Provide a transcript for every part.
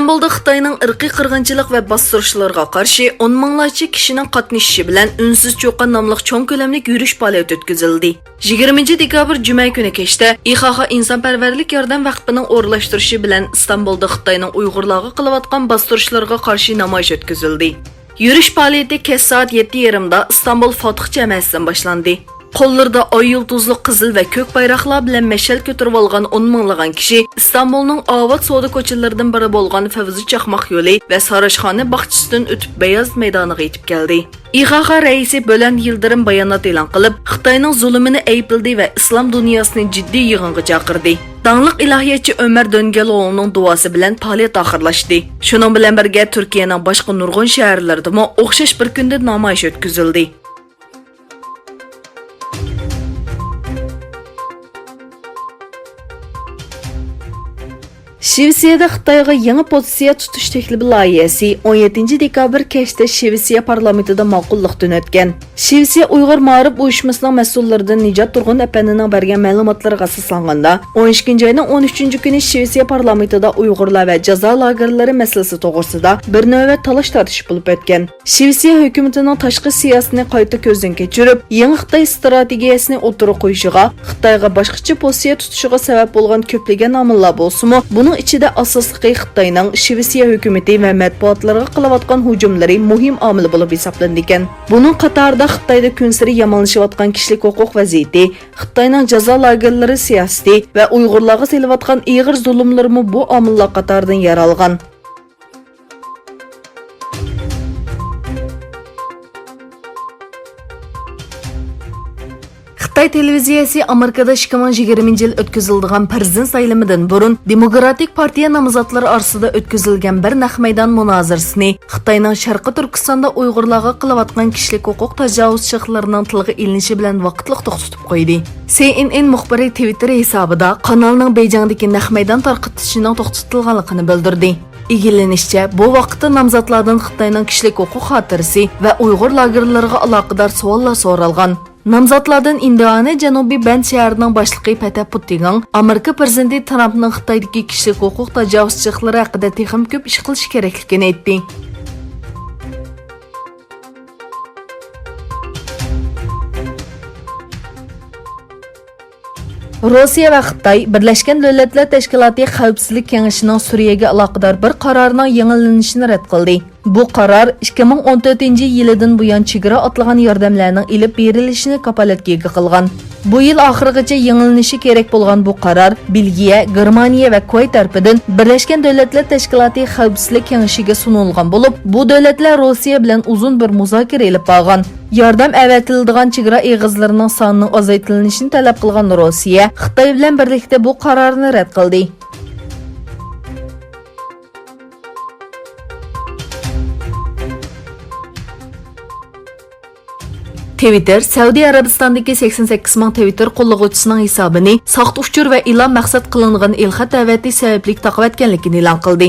İstanbul'da Xitoyning irqiy qirg'inchilik va bostirishlarga qarshi 10 minglarcha kishining qatnashishi bilan Unsiz cho'qqan nomli cho'ng ko'lamli yurish faoliyati o'tkazildi. 20 dekabr juma kuni kechda IXX insonparvarlik yordam vaqfining o'rlashtirishi bilan İstanbul'da Xitoyning Uyg'urlarga qilayotgan bostirishlarga qarshi namoyish o'tkazildi. Yurish faoliyati kech soat 7:30da İstanbul Fatih jamiyatidan boshlandi. Qo'llarida oy yulduzli qizil va ko'k bayroqlar bilan mashal ko'tarib olgan 10 minglagan kishi İstanbulningOvat savdo ko'chalaridan biri bo'lgan Favzi Chaqmoq yo'li va Sarashxona bog'chisidan o'tib Beyaz maydoniga yetib keldi. IXX raisi Bo'land Yildirim bayonot e'lon qilib, Xitoyning zulmini aybldi va islom dunyosini jiddiy yig'inga chaqirdi. Dangliq ilahiyatchi Ömer Döngeloğlu'nun duası bilan faoliyat oxirlashdi. Shuning bilan birga Turkiyaning boshqa nurg'un shaharlarida ham o'xshash bir kunda namoyish o'tkazildi. Shveysariyada Xitoyga yangi pozitsiya tutish taklifi loyihasi 17 dekabr kechda Shveysariya parlamentida ma'qullikdan o'tgan. Shveysariya Uyg'ur ma'rif uyushmasining mas'ullaridan Nijot Turg'un apanining bergan ma'lumotlariga asoslanganda 12 oyning 13-kuni Shveysariya parlamentida Uyg'urlar va jazo lagerlari masalasi to'g'risida bir navbat talash-tartish bo'lib o'tgan. Shveysariya hukumatining tashqi siyosatini qayta ko'zdan kechirib, yangi Xitoy strategiyasini o'tirib qo'yishiga, Xitoyga boshqacha pozitsiya tutishiga sabab bo'lgan ko'plagan omillar bo'lsa-mu, buning ichida asosliqi Xitoyning Shveysariya hukumati va matbuotlarga qilayotgan hujumlari muhim omil bo'lib hisoblanadi ekan. Buning qatorida Xitoyda kunsari yomonlashayotgan kishilik huquq vaziyati, Xitoyning jazo lagerlari siyosati va Uyg'urlarga selayotgan ig'ir zulmlarmi bu omillar qatoridan yer olgan. Xitoy televiziyasi Amerikada 2020 yil o'tkaziladigan prezident saylamidan burun Demokratik partiya nomzodlari orasida o'tkazilgan bir naq maydon munozirasini Xitoyning Sharqi Turkistonda Uyg'urlarga qilayotgan kishilik huquq tajovuzchilarining tilga ilinishi bilan vaqtliq to'xtatib qo'ydi. CNN muxbiri Twitter hisobida kanalning Beyjingdagi naq maydon tarqatishining to'xtatilganligini bildirdi. İlgilenişçe, bu vaqtda nomzodlardan Xitoyning kishilik huquq xotirasi va Uyg'ur lagerlariga aloqador savollar so'ralgan. Nomzodlardan Indiana Janubiy Bend shahrining boshlig'i Peta Putin Amerika prezidenti Trumpning Xitoydagi kishilik huquq tajovuzchilari haqida texnik ko'p ish qilish kerakligini aytdi. Rossiya va Xitoy Birlashgan Davlatlar Tashkiloti Xavfsizlik Kengashining Suriyaga aloqador bir qarorining yangilanishini rad qildi. Bu qaror 2014-yildan buyon chegara otlagan yordamlarning ilib berilishini kapolatga qilgan. Bu yil oxirigacha yangilanishi kerak bo'lgan bu qaror Belgiya, Germaniya va Kuvayt tarafidan Birlashgan Davlatlar Tashkiloti Xavfsizlik Kengashiga sunilgan bo'lib, bu davlatlar Rossiya bilan uzun bir muzokara olib borgan. Yordam avatiladigan chegara eg'izlarining sonining ozaytirilishini talab qilgan Rossiya Xitoy bilan birlikda bu qarorni rad qildi. Twitter, Saudiya Arabistonidagi 88 ming Twitter qo'llovchisining hisobini soxta uchur va e'lon maqsad qilingan ilxat davati sababli taqavatganligini e'lon qildi.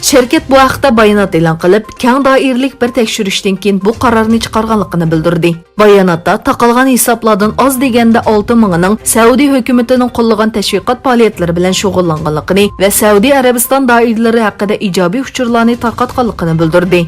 Shirkat bu haqda bayonot e'lon qilib, keng doiralik bir tekshirishdan keyin bu qarorni chiqarganligini bildirdi. Bayonotda taqalgan hisoblardan oz deganda 6 mingining Saudiya hukumatining qo'llagan tashviqot faoliyatlari bilan shug'ullanganligini va Saudiya Arabiston doiralari haqida ijobiy uchurlarni tarqatganligini bildirdi.